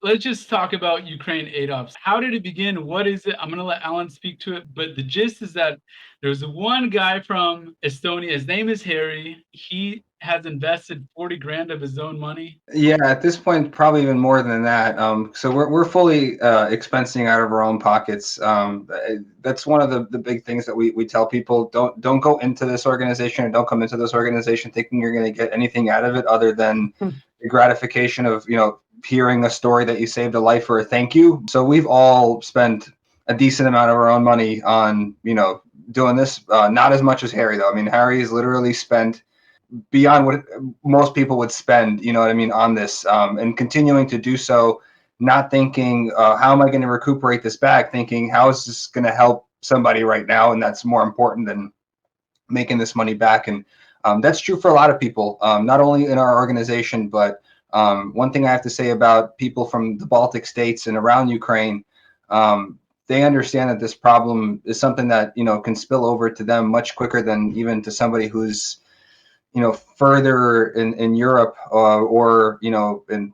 let's just talk about Ukraine ADOPS. How did it begin? What is it? I'm going to let Alan speak to it. But the gist is that there's one guy from Estonia. His name is Harri. He has invested 40 grand of his own money. Yeah, at this point, probably even more than that. So we're fully expensing out of our own pockets. That's one of the big things that we tell people. Don't go into this organization, or don't come into this organization thinking you're going to get anything out of it other than the gratification of, hearing a story that you saved a life or a thank you. So we've all spent a decent amount of our own money on, doing this. Not as much as Harri, though. I mean, Harri has literally spent beyond what most people would spend, you know what I mean, on this, and continuing to do so, not thinking, how am I going to recuperate this back, thinking, how is this going to help somebody right now? And that's more important than making this money back. And that's true for a lot of people, not only in our organization, but one thing I have to say about people from the Baltic states and around Ukraine, they understand that this problem is something that, can spill over to them much quicker than even to somebody who's, further in Europe, or in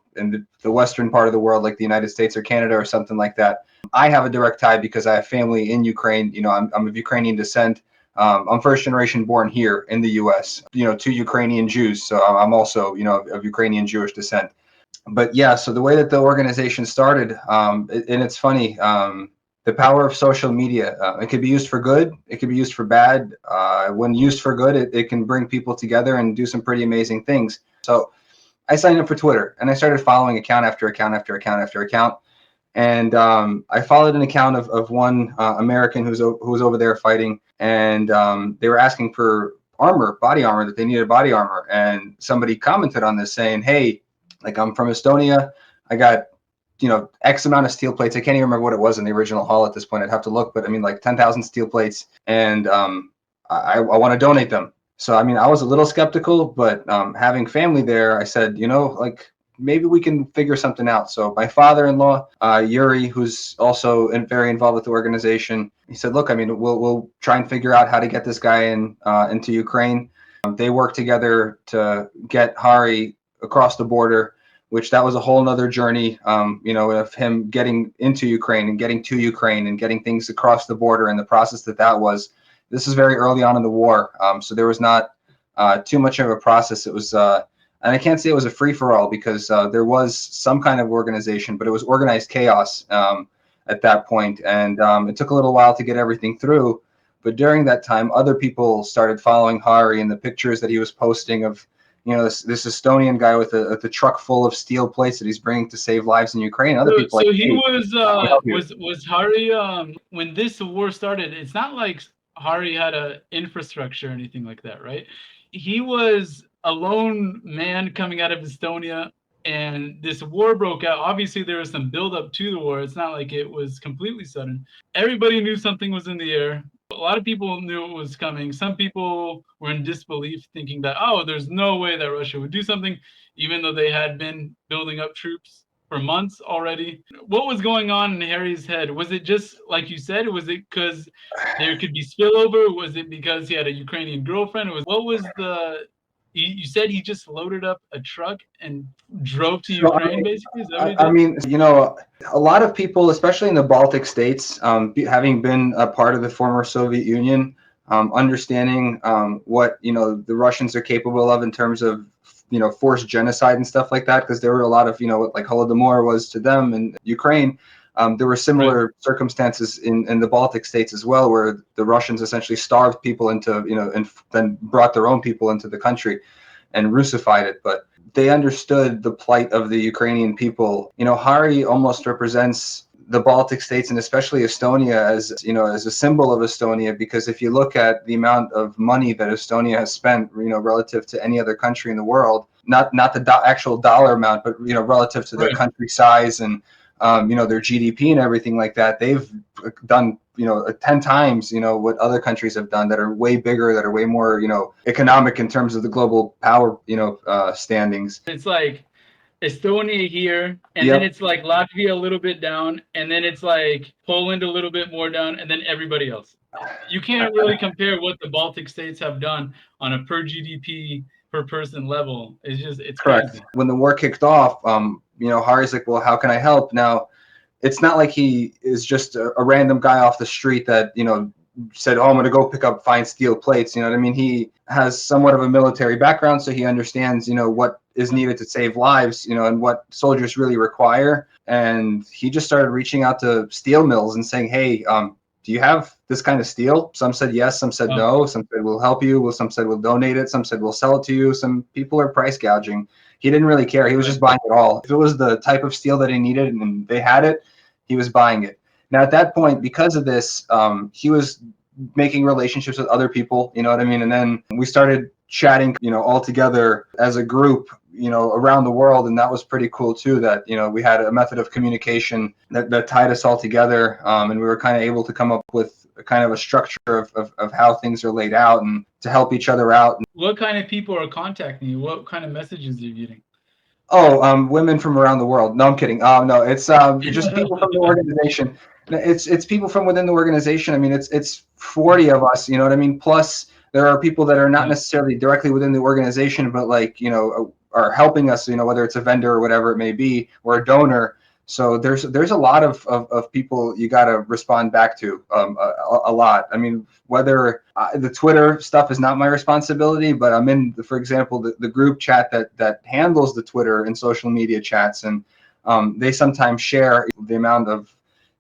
the western part of the world, like the United States or Canada or something like that. I have a direct tie because I have family in Ukraine. I'm of Ukrainian descent. I'm first generation born here in the U.S. To Ukrainian Jews, so I'm also of Ukrainian Jewish descent. But yeah, so the way that the organization started, and it's funny. The power of social media. It could be used for good. It could be used for bad. When used for good, it can bring people together and do some pretty amazing things. So I signed up for Twitter and I started following account after account after account after account. And I followed an account of one American who was over there fighting, and they were asking for body armor, that they needed body armor. And somebody commented on this saying, "Hey, like, I'm from Estonia. I got X amount of steel plates. I can't even remember what it was in the original haul at this point. I'd have to look, but I mean, like 10,000 steel plates, and I want to donate them." So I mean, I was a little skeptical, but having family there, I said, like, maybe we can figure something out. So my father-in-law, Yuri, who's also very involved with the organization, he said, "Look, I mean, we'll try and figure out how to get this guy into Ukraine." They worked together to get Harri across the border, which that was a whole nother journey, of him getting into Ukraine and getting to Ukraine and getting things across the border, and the process that was. This is very early on in the war, so there was not too much of a process. It was, and I can't say it was a free-for-all, because there was some kind of organization, but it was organized chaos at that point, and it took a little while to get everything through. But during that time, other people started following Harri, and the pictures that he was posting of this Estonian guy with a truck full of steel plates that he's bringing to save lives in Ukraine. Other people So like, he "Hey, I'll help you." was Harri when this war started. It's not like Harri had a infrastructure or anything like that, right? He was a lone man coming out of Estonia, and this war broke out. Obviously, there was some buildup to the war. It's not like it was completely sudden. Everybody knew something was in the air. A lot of people knew it was coming. Some people were in disbelief, thinking that, oh, there's no way that Russia would do something, even though they had been building up troops for months already. What was going on in Harry's head? Was it just like you said? Was it because there could be spillover? Was it because he had a Ukrainian girlfriend? What was the? You said he just loaded up a truck and drove to So Ukraine, basically. Is that what he I did? mean, a lot of people, especially in the Baltic states, having been a part of the former Soviet Union, understanding what the Russians are capable of in terms of forced genocide and stuff like that, because there were a lot of like Holodomor was to them in Ukraine. There were Right. similar circumstances in the Baltic states as well, where the Russians essentially starved people into and then brought their own people into the country and Russified it. But they understood the plight of the Ukrainian people. Harri almost represents the Baltic states, and especially Estonia, as a symbol of Estonia, because if you look at the amount of money that Estonia has spent, relative to any other country in the world, not the actual dollar amount, but relative to their Right. country size and their GDP and everything like that, they've done 10 times what other countries have done that are way bigger, that are way more economic in terms of the global power standings. It's like Estonia here, and then Yep. it's like Latvia a little bit down, and then it's like Poland a little bit more down, and then everybody else. You can't really compare what the Baltic states have done on a per GDP per person level. It's Correct. crazy. When the war kicked off, Harry's like, well, how can I help? Now, it's not like he is just a random guy off the street that, said, oh, I'm going to go pick up fine steel plates. You know what I mean? He has somewhat of a military background, so he understands, what is needed to save lives, and what soldiers really require. And he just started reaching out to steel mills and saying, hey, do you have this kind of steel? Some said yes, some said no, some said we'll help you, some said we'll donate it, some said we'll sell it to you. Some people are price gouging. He didn't really care. He was just buying it all. If it was the type of steel that he needed and they had it, he was buying it. Now, at that point, because of this, he was making relationships with other people, you know what I mean? And then we started chatting, all together as a group, around the world. And that was pretty cool too, that, we had a method of communication that tied us all together. And we were kind of able to come up with a kind of a structure of how things are laid out and to help each other out. What kind of people are contacting you? What kind of messages are you getting? Oh, women from around the world. No, I'm kidding. No, it's just people from the organization. It's people from within the organization. I mean, it's 40 of us. You know what I mean? Plus, there are people that are not necessarily directly within the organization, but are helping us. Whether it's a vendor or whatever it may be, or a donor. So there's a lot of people you got to respond back to, a lot. I mean, whether the Twitter stuff is not my responsibility, but I'm in, for example, the group chat that handles the Twitter and social media chats, and they sometimes share the amount of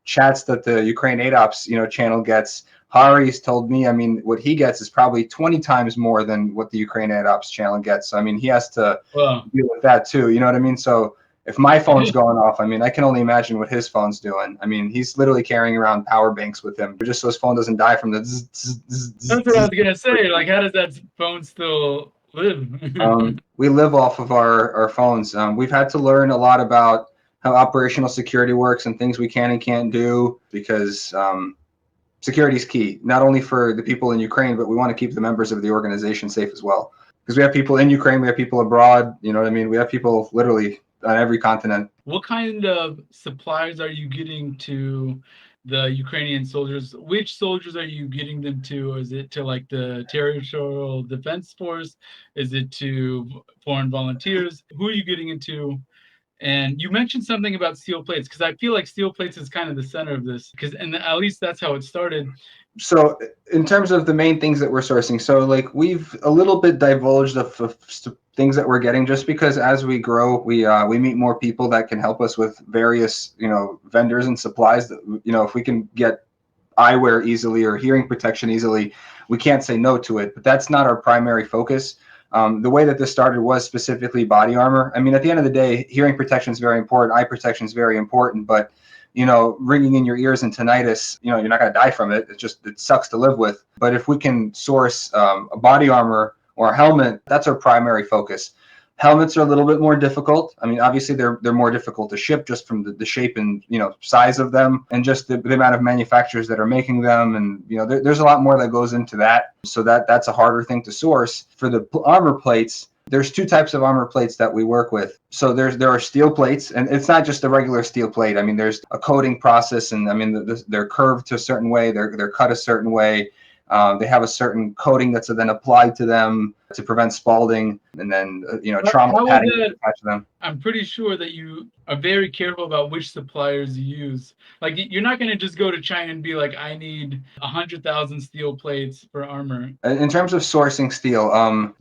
chats that the Ukraine ADOPS channel gets. Harri's told me, I mean, what he gets is probably 20 times more than what the Ukraine ADOPS channel gets. So I mean, he has to deal with that too. You know what I mean? So if my phone's going off, I mean, I can only imagine what his phone's doing. I mean, he's literally carrying around power banks with him just so his phone doesn't die from the That's what I was going to say. Like, how does that phone still live? We live off of our phones. We've had to learn a lot about how operational security works and things we can and can't do, because security is key, not only for the people in Ukraine, but we want to keep the members of the organization safe as well. Because we have people in Ukraine, we have people abroad, you know what I mean? We have people literally on every continent. What kind of supplies are you getting to the Ukrainian soldiers? Which soldiers are you getting them to? Is it to like the Territorial Defense Force? Is it to foreign volunteers? Who are you getting into? And you mentioned something about steel plates, because I feel like steel plates is kind of the center of this, and at least that's how it started. So in terms of the main things that we're sourcing, so like we've a little bit divulged of things that we're getting, just because as we grow, we meet more people that can help us with various vendors and supplies that if we can get eyewear easily or hearing protection easily, we can't say no to it. But that's not our primary focus. The way that this started was specifically body armor. I mean, at the end of the day, hearing protection is very important. Eye protection is very important, but ringing in your ears and tinnitus, you're not going to die from it. It sucks to live with. But if we can source a body armor or a helmet, that's our primary focus. Helmets are a little bit more difficult. I mean, obviously they're more difficult to ship just from the shape and size of them, and just the amount of manufacturers that are making them, and there's a lot more that goes into that. So that's a harder thing to source. For the armor plates, there's two types of armor plates that we work with. So there are steel plates, and it's not just a regular steel plate. I mean, there's a coating process, and I mean they're curved to a certain way, they're cut a certain way. They have a certain coating that's then applied to them to prevent spalling, and then trauma padding attached to them. I'm pretty sure that you are very careful about which suppliers you use. Like, you're not going to just go to China and be like, I need 100,000 steel plates for armor. In terms of sourcing steel,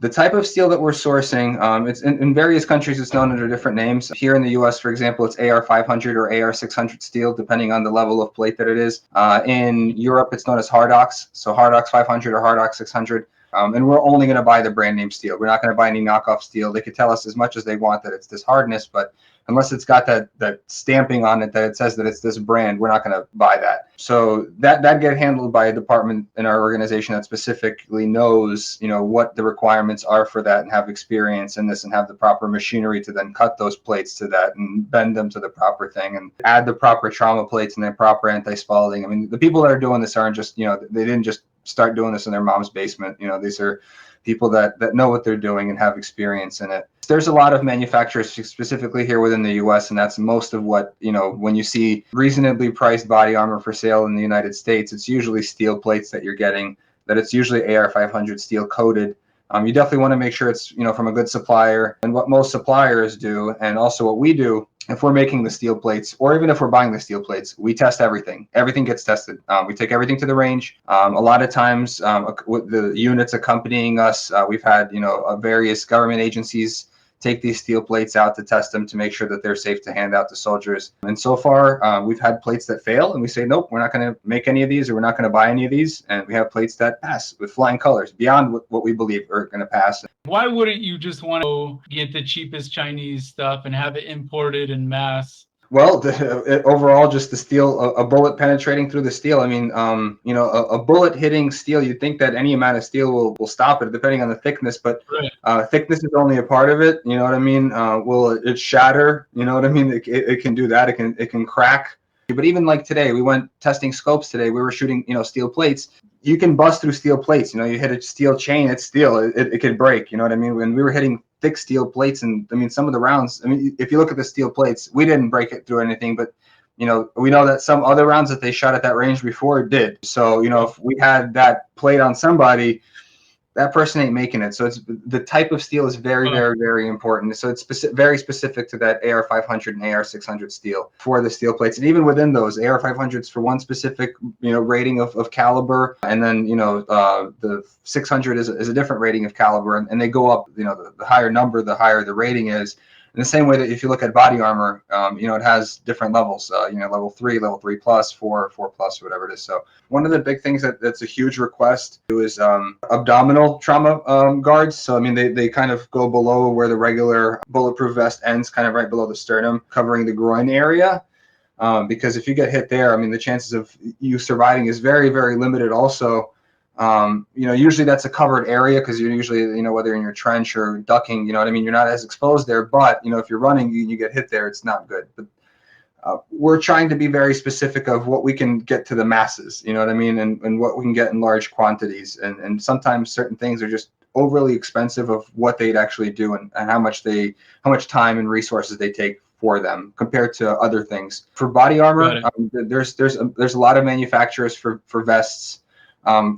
the type of steel that we're sourcing, it's in various countries, it's known under different names. Here in the US, for example, it's AR500 or AR600 steel, depending on the level of plate that it is. In Europe, it's known as Hardox, so Hardox 500 or Hardox 600. And we're only going to buy the brand name steel. We're not going to buy any knockoff steel. They could tell us as much as they want that it's this hardness, but unless it's got that stamping on it that it says that it's this brand, we're not going to buy that. So that get handled by a department in our organization that specifically knows, what the requirements are for that, and have experience in this, and have the proper machinery to then cut those plates to that and bend them to the proper thing and add the proper trauma plates and the proper anti-spalling. I mean, the people that are doing this aren't just, they didn't just start doing this in their mom's basement. These are people that know what they're doing and have experience in it. There's a lot of manufacturers specifically here within the US, and that's most of what, when you see reasonably priced body armor for sale in the United States, it's usually steel plates that you're getting, that it's usually AR500 steel coated. You definitely want to make sure it's, from a good supplier. And what most suppliers do, and also what we do, if we're making the steel plates, or even if we're buying the steel plates, we test everything. Everything gets tested. We take everything to the range. A lot of times, with the units accompanying us, we've had, various government agencies take these steel plates out to test them to make sure that they're safe to hand out to soldiers. And so far, we've had plates that fail, and we say, nope, we're not going to make any of these, or we're not going to buy any of these. And we have plates that pass with flying colors beyond what we believe are going to pass. Why wouldn't you just want to get the cheapest Chinese stuff and have it imported in mass? Well, overall, just the steel, a bullet penetrating through the steel. I mean, a bullet hitting steel, you'd think that any amount of steel will stop it, depending on the thickness, but thickness is only a part of it. You know what I mean? Will it shatter? You know what I mean? It can do that. It can crack. But even like today, we went testing scopes today. We were shooting, steel plates. You can bust through steel plates. You hit a steel chain, it's steel. It could break. You know what I mean? When we were hitting thick steel plates, and I mean, some of the rounds, if you look at the steel plates, we didn't break it through anything, but we know that some other rounds that they shot at that range before did. So if we had that plate on somebody, that person ain't making it. So it's the type of steel is very, very, very important. So it's very specific to that AR-500 and AR-600 steel for the steel plates. And even within those, AR-500s for one specific, rating of caliber. And then, the 600 is a different rating of caliber. And they go up, the higher number, the higher the rating is. In the same way that if you look at body armor, it has different levels, level 3, level 3 plus, 4 plus, whatever it is. So one of the big things that's a huge request is abdominal trauma guards. So, they kind of go below where the regular bulletproof vest ends, kind of right below the sternum, covering the groin area. Because if you get hit there, the chances of you surviving is very, very limited also. Usually that's a covered area because you're usually, whether in your trench or ducking, you're not as exposed there. But, if you're running, you get hit there, it's not good. But we're trying to be very specific of what we can get to the masses, and what we can get in large quantities. And sometimes certain things are just overly expensive of what they'd actually do and how much time and resources they take for them compared to other things. For body armor, there's a lot of manufacturers for vests.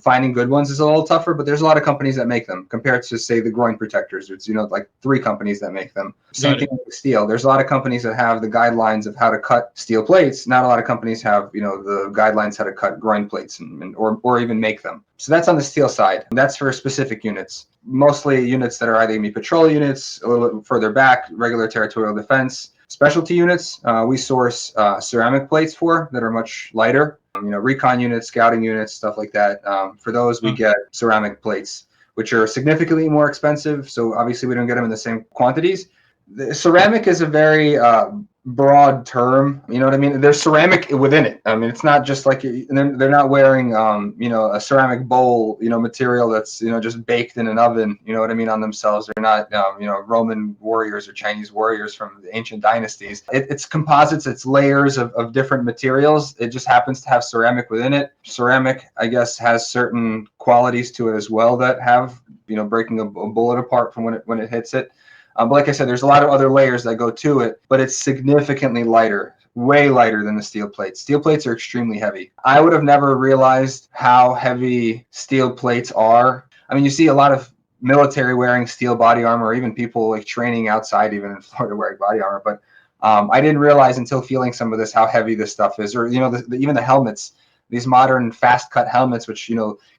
Finding good ones is a little tougher, but there's a lot of companies that make them compared to, say, the groin protectors. It's, like 3 companies that make them. Same thing with steel. There's a lot of companies that have the guidelines of how to cut steel plates. Not a lot of companies have, the guidelines how to cut groin plates or even make them. So that's on the steel side. That's for specific units. Mostly units that are either going to be patrol units, a little bit further back, regular territorial defense. Specialty units, we source ceramic plates that are much lighter. Recon units, scouting units, stuff like that. For those, we get ceramic plates, which are significantly more expensive. So obviously, we don't get them in the same quantities. The ceramic is a very broad term. You know what I mean? There's ceramic within it. It's not just like they're not wearing, a ceramic bowl, material that's, just baked in an oven. You know what I mean? On themselves, they're not, Roman warriors or Chinese warriors from the ancient dynasties. It's composites. It's layers of different materials. It just happens to have ceramic within it. Ceramic, I guess, has certain qualities to it as well that have, breaking a bullet apart from when it hits it. But like I said, there's a lot of other layers that go to it, but it's significantly lighter, way lighter than the steel plates. Steel plates are extremely heavy. I would have never realized how heavy steel plates are. You see a lot of military wearing steel body armor, or even people like training outside, even in Florida, wearing body armor. But I didn't realize until feeling some of this how heavy this stuff is, or even the helmets, these modern fast cut helmets, which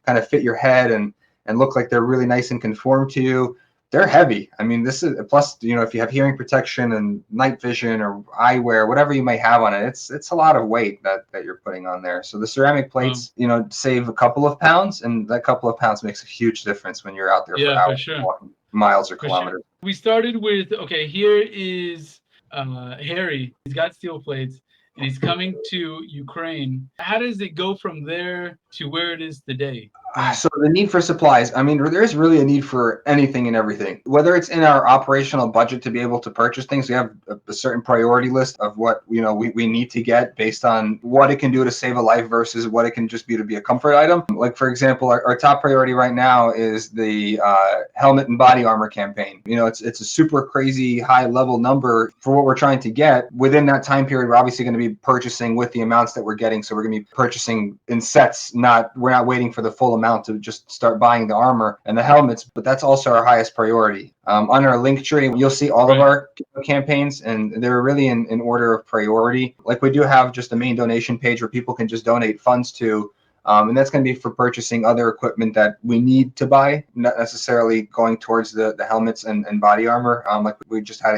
kind of fit your head and look like they're really nice and conform to you. They're heavy. This is plus, if you have hearing protection and night vision or eyewear, whatever you may have on it, it's a lot of weight that you're putting on there. So the ceramic plates, save a couple of pounds, and that couple of pounds makes a huge difference when you're out there for hours, walking miles or kilometers. We started with, here is Harri. He's got steel plates, and he's coming to Ukraine. How does it go from there to where it is today? So the need for supplies, there's really a need for anything and everything. Whether it's in our operational budget to be able to purchase things, we have a certain priority list of what we need to get based on what it can do to save a life versus what it can just be to be a comfort item. Like, for example, our top priority right now is the helmet and body armor campaign. It's a super crazy high level number for what we're trying to get. Within that time period, we're obviously going to be purchasing with the amounts that we're getting. So we're going to be purchasing in sets, we're not waiting for the full amount amount to just start buying the armor and the helmets, but that's also our highest priority. On our link tree, you'll see all of our campaigns, and they're really in order of priority. Like, we do have just a main donation page where people can just donate funds to, and that's going to be for purchasing other equipment that we need to buy, not necessarily going towards the helmets and body armor. Like, we just had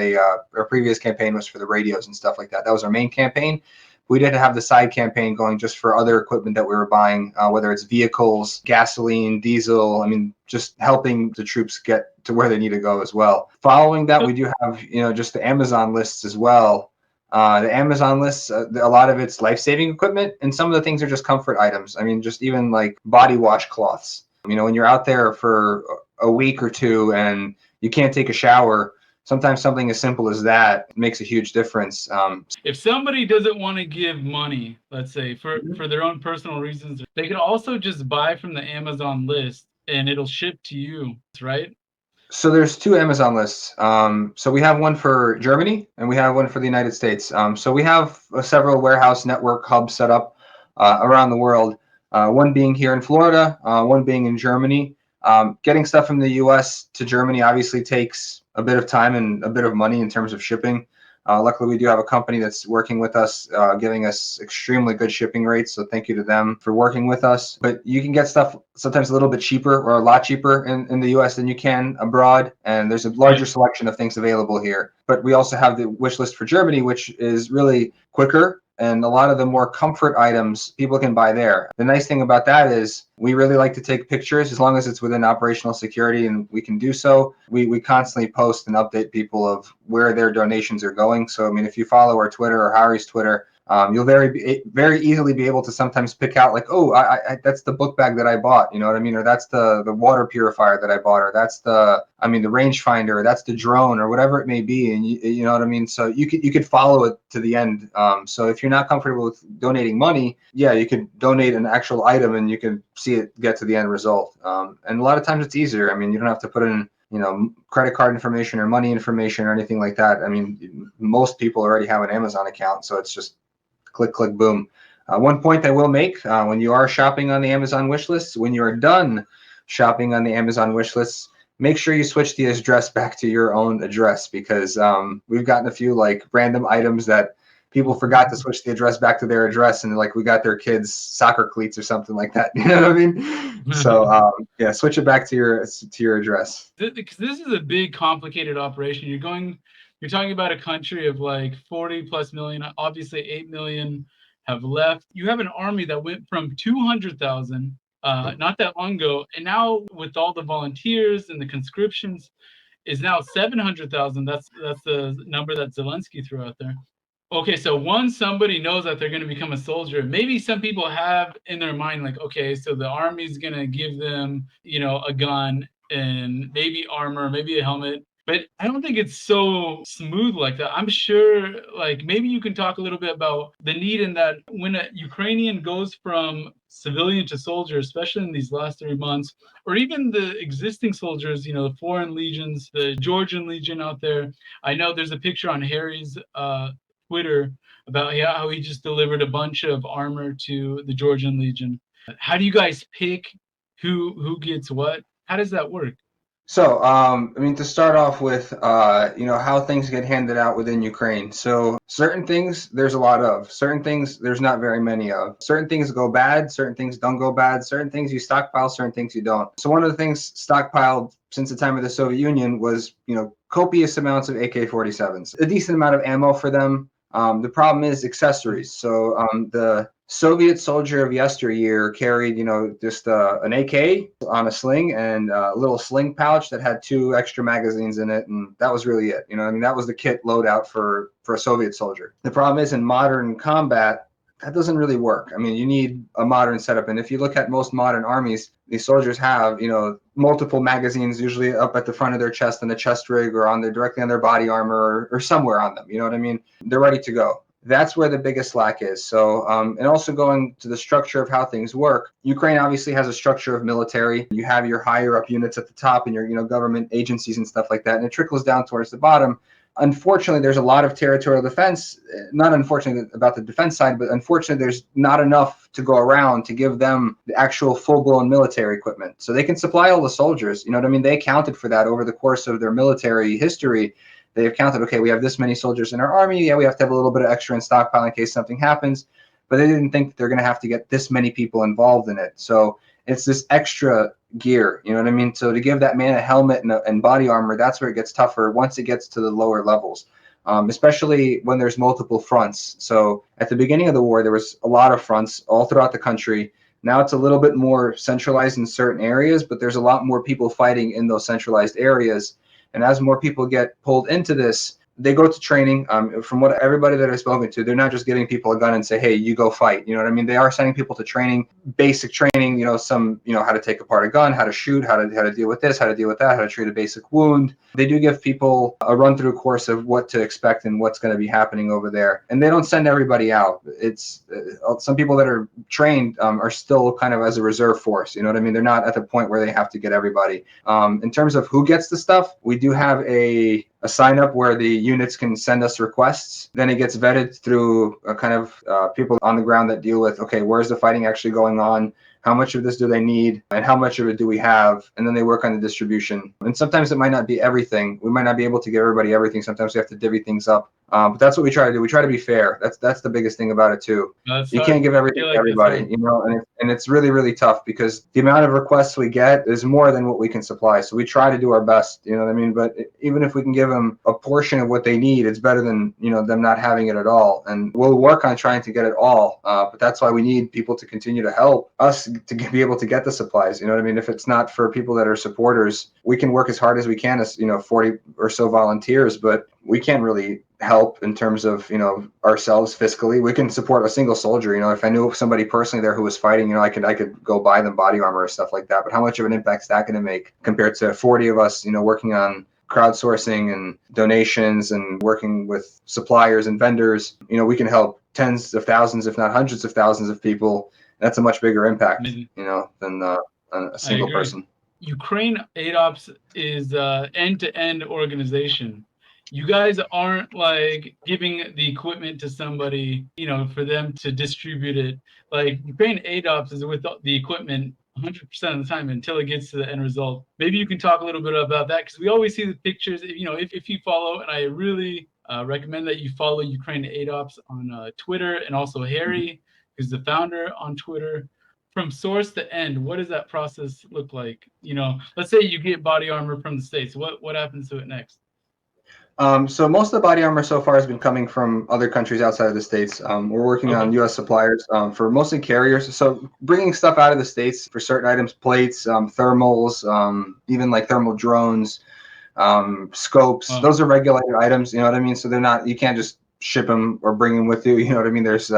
our previous campaign was for the radios and stuff like that. That was our main campaign. We did have the side campaign going just for other equipment that we were buying, whether it's vehicles, gasoline, diesel. I mean, just helping the troops get to where they need to go as well. Following that, we do have, just the Amazon lists as well. The Amazon lists, a lot of it's life-saving equipment, and some of the things are just comfort items. I mean, just even like body wash cloths. When you're out there for a week or two and you can't take a shower, sometimes something as simple as that makes a huge difference. If somebody doesn't want to give money, let's say for their own personal reasons, they can also just buy from the Amazon list and it'll ship to you, right? So there's two Amazon lists. So we have one for Germany and we have one for the United States. So we have several warehouse network hubs set up around the world. One being here in Florida, one being in Germany. Getting stuff from the US to Germany obviously takes a bit of time and a bit of money in terms of shipping. Luckily, we do have a company that's working with us, giving us extremely good shipping rates. So thank you to them for working with us. But you can get stuff sometimes a little bit cheaper or a lot cheaper in the US than you can abroad. And there's a larger selection of things available here. But we also have the wish list for Germany, which is really quicker. And a lot of the more comfort items people can buy there. The nice thing about that is we really like to take pictures as long as it's within operational security and we can do so. We constantly post and update people of where their donations are going. So, I mean, if you follow our Twitter or Harri's Twitter, you'll very easily be able to sometimes pick out like, oh, that's the book bag that I bought, you know what I mean? Or that's the water purifier that I bought, or that's the rangefinder, or that's the drone, or whatever it may be. And you know what I mean? So you could follow it to the end. So if you're not comfortable with donating money, yeah, you could donate an actual item and you can see it get to the end result. And a lot of times it's easier. I mean, you don't have to put in credit card information or money information or anything like that. I mean, most people already have an Amazon account, so it's just click, click, boom. One point I will make, when you are shopping on the Amazon wish lists, when you are done shopping on the Amazon wish lists, make sure you switch the address back to your own address, because we've gotten a few like random items that people forgot to switch the address back to their address, and like we got their kids soccer cleats or something like that. You know what I mean? So yeah, switch it back to your address. Because this is a big, complicated operation. You're talking about a country of like 40 plus million. Obviously, 8 million have left. You have an army that went from 200,000 not that long ago, and now with all the volunteers and the conscriptions, is now 700,000. That's the number that Zelensky threw out there. Okay, so once somebody knows that they're going to become a soldier, maybe some people have in their mind like, okay, so the army's going to give them, a gun and maybe armor, maybe a helmet. But I don't think it's so smooth like that. I'm sure, like, maybe you can talk a little bit about the need in that when a Ukrainian goes from civilian to soldier, especially in these last 3 months, or even the existing soldiers, the foreign legions, the Georgian Legion out there. I know there's a picture on Harri's Twitter about how he just delivered a bunch of armor to the Georgian Legion. How do you guys pick who gets what? How does that work? So, to start off with, how things get handed out within Ukraine. So certain things, there's a lot of. Certain things, there's not very many of. Certain things go bad, certain things don't go bad. Certain things you stockpile, certain things you don't. So one of the things stockpiled since the time of the Soviet Union was, copious amounts of AK-47s. A decent amount of ammo for them. The problem is accessories. So the Soviet soldier of yesteryear carried, just an AK on a sling and a little sling pouch that had 2 extra magazines in it, and that was really it. That was the kit loadout for a Soviet soldier. The problem is in modern combat, that doesn't really work. You need a modern setup, and if you look at most modern armies, these soldiers have, multiple magazines usually up at the front of their chest in the chest rig or directly on their body armor or somewhere on them. You know what I mean? They're ready to go. That's where the biggest slack is. So, and also going to the structure of how things work, Ukraine obviously has a structure of military. You have your higher up units at the top and your, government agencies and stuff like that, and it trickles down towards the bottom. unfortunately, there's a lot of territorial defense, not unfortunately about the defense side, but unfortunately, there's not enough to go around to give them the actual full-blown military equipment. So they can supply all the soldiers, you know what I mean? They accounted for that over the course of their military history. They've counted, okay, we have this many soldiers in our army. Yeah, we have to have a little bit of extra in stockpile in case something happens. But they didn't think that they're going to have to get this many people involved in it. So it's this extra gear, you know what I mean? So to give that man a helmet and body armor, that's where it gets tougher once it gets to the lower levels, especially when there's multiple fronts. So at the beginning of the war, there was a lot of fronts all throughout the country. Now it's a little bit more centralized in certain areas, but there's a lot more people fighting in those centralized areas. And as more people get pulled into this, they go to training. From what everybody that I've spoken to, they're not just giving people a gun and say, hey, you go fight. You know what I mean? They are sending people to training, basic training, some, how to take apart a gun, how to shoot, how to deal with this, how to deal with that, how to treat a basic wound. They do give people a run through course of what to expect and what's going to be happening over there. And they don't send everybody out. It's some people that are trained are still kind of as a reserve force. You know what I mean? They're not at the point where they have to get everybody. In terms of who gets the stuff, we do have a sign up where the units can send us requests. Then it gets vetted through a kind of people on the ground that deal with, okay, where's the fighting actually going on? How much of this do they need? And how much of it do we have? And then they work on the distribution. And sometimes it might not be everything. We might not be able to give everybody everything. Sometimes we have to divvy things up. But that's what we try to do. We try to be fair. That's the biggest thing about it too. You can't give everything to everybody, and it's really, really tough because the amount of requests we get is more than what we can supply. So we try to do our best, you know what I mean? But even if we can give them a portion of what they need, it's better than, them not having it at all. And we'll work on trying to get it all. But that's why we need people to continue to help us to be able to get the supplies. You know what I mean? If it's not for people that are supporters, we can work as hard as we can as, 40 or so volunteers, but we can't really help in terms of ourselves fiscally. We can support a single soldier. If I knew somebody personally there who was fighting, I could go buy them body armor or stuff like that. But how much of an impact is that going to make compared to 40 of us working on crowdsourcing and donations and working with suppliers and vendors? We can help tens of thousands, if not hundreds of thousands of people. That's a much bigger impact than a single person. Ukraine ADOPS is end-to-end organization. You guys aren't like giving the equipment to somebody, for them to distribute it. Like Ukraine ADOPS is with the equipment 100% of the time until it gets to the end result. Maybe you can talk a little bit about that, because we always see the pictures. If you follow, and I really recommend that you follow Ukraine ADOPS on Twitter, and also Harri, who's the founder, on Twitter. From source to end, what does that process look like? Let's say you get body armor from the States. What happens to it next? So most of the body armor so far has been coming from other countries outside of the States. We're working on U.S. suppliers for mostly carriers. So bringing stuff out of the States for certain items, plates, thermals, even like thermal drones, scopes. Wow. Those are regulated items. You know what I mean? So they're not. You can't just ship them or bring them with you. You know what I mean? There's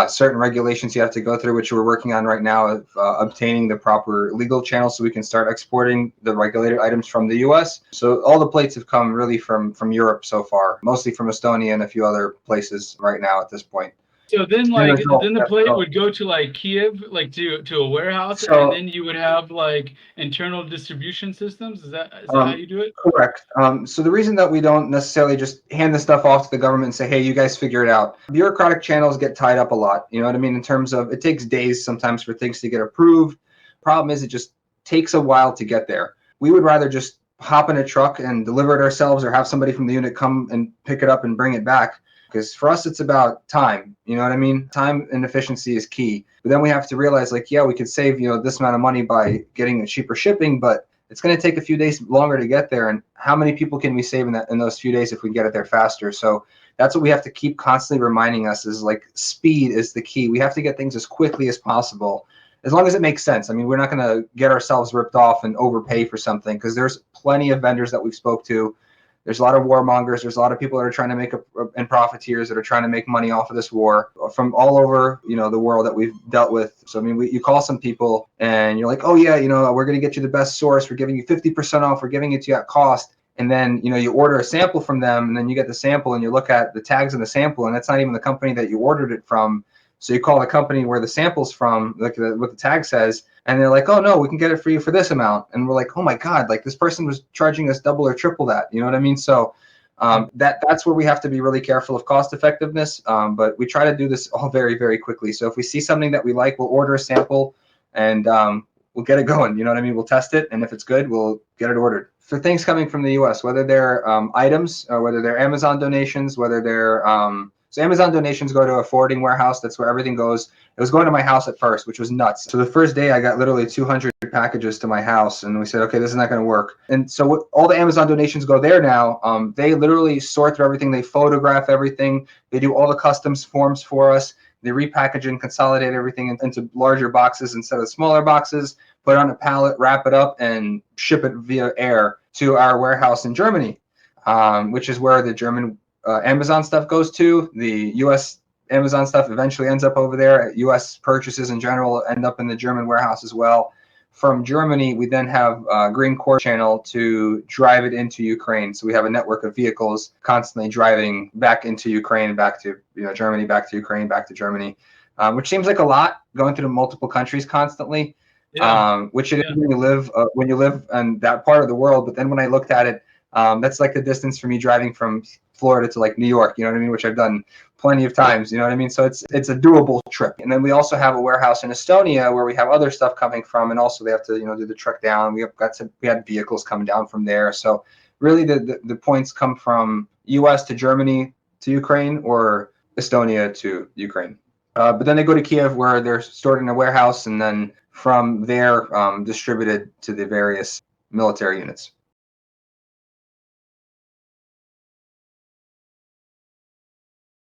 certain regulations you have to go through, which we're working on right now, of obtaining the proper legal channels so we can start exporting the regulated items from the U.S. So all the plates have come really from Europe so far, mostly from Estonia and a few other places right now at this point. So then, the plate would go to like Kiev, like to a warehouse, and then you would have like internal distribution systems. Is that how you do it? Correct. So the reason that we don't necessarily just hand the stuff off to the government and say, hey, you guys figure it out. Bureaucratic channels get tied up a lot. You know what I mean? In terms of, it takes days sometimes for things to get approved. Problem is, it just takes a while to get there. We would rather just hop in a truck and deliver it ourselves, or have somebody from the unit come and pick it up and bring it back. Because for us, it's about time. You know what I mean? Time and efficiency is key. But then we have to realize, like, yeah, we could save, this amount of money by getting a cheaper shipping, but it's going to take a few days longer to get there. And how many people can we save in those few days if we get it there faster? So that's what we have to keep constantly reminding us, is like speed is the key. We have to get things as quickly as possible, as long as it makes sense. I mean, we're not going to get ourselves ripped off and overpay for something, because there's plenty of vendors that we've spoke to. There's a lot of warmongers. There's a lot of people that are trying to make and profiteers that are trying to make money off of this war from all over, the world that we've dealt with. So, I mean, you call some people and you're like, oh yeah, we're going to get you the best source. We're giving you 50% off. We're giving it to you at cost. And then, you order a sample from them, and then you get the sample and you look at the tags in the sample, and that's not even the company that you ordered it from. So you call the company where the sample's from, like what the tag says, and they're like, oh no, we can get it for you for this amount. And we're like, oh my God, like this person was charging us double or triple that. You know what I mean? So That's where we have to be really careful of cost effectiveness. But we try to do this all very, very quickly. So if we see something that we like, we'll order a sample and we'll get it going. You know what I mean? We'll test it, and if it's good, we'll get it ordered. For things coming from the U.S., whether they're items or whether they're Amazon donations, whether they're so Amazon donations go to a forwarding warehouse. That's where everything goes. It was going to my house at first, which was nuts. So the first day I got literally 200 packages to my house, and we said, okay, this is not going to work. And so all the Amazon donations go there now. They literally sort through everything. They photograph everything. They do all the customs forms for us. They repackage and consolidate everything into larger boxes instead of smaller boxes, put it on a pallet, wrap it up, and ship it via air to our warehouse in Germany, which is where the German Amazon stuff goes to. The U.S. Amazon stuff eventually ends up over there. U.S. purchases in general end up in the German warehouse as well. From Germany, we then have a Green Core channel to drive it into Ukraine. So we have a network of vehicles constantly driving back into Ukraine, back to Germany, back to Ukraine, back to Germany, which seems like a lot, going through multiple countries constantly. Which it is when you live in that part of the world. But then when I looked at it, that's like the distance for me driving from Florida to like New York, you know what I mean, which I've done plenty of times, you know what I mean? So it's a doable trip. And then we also have a warehouse in Estonia where we have other stuff coming from, and also they have to do the truck down. We had vehicles coming down from there. So really the points come from US to Germany to Ukraine, or Estonia to Ukraine. But then they go to Kiev, where they're stored in a warehouse, and then from there distributed to the various military units.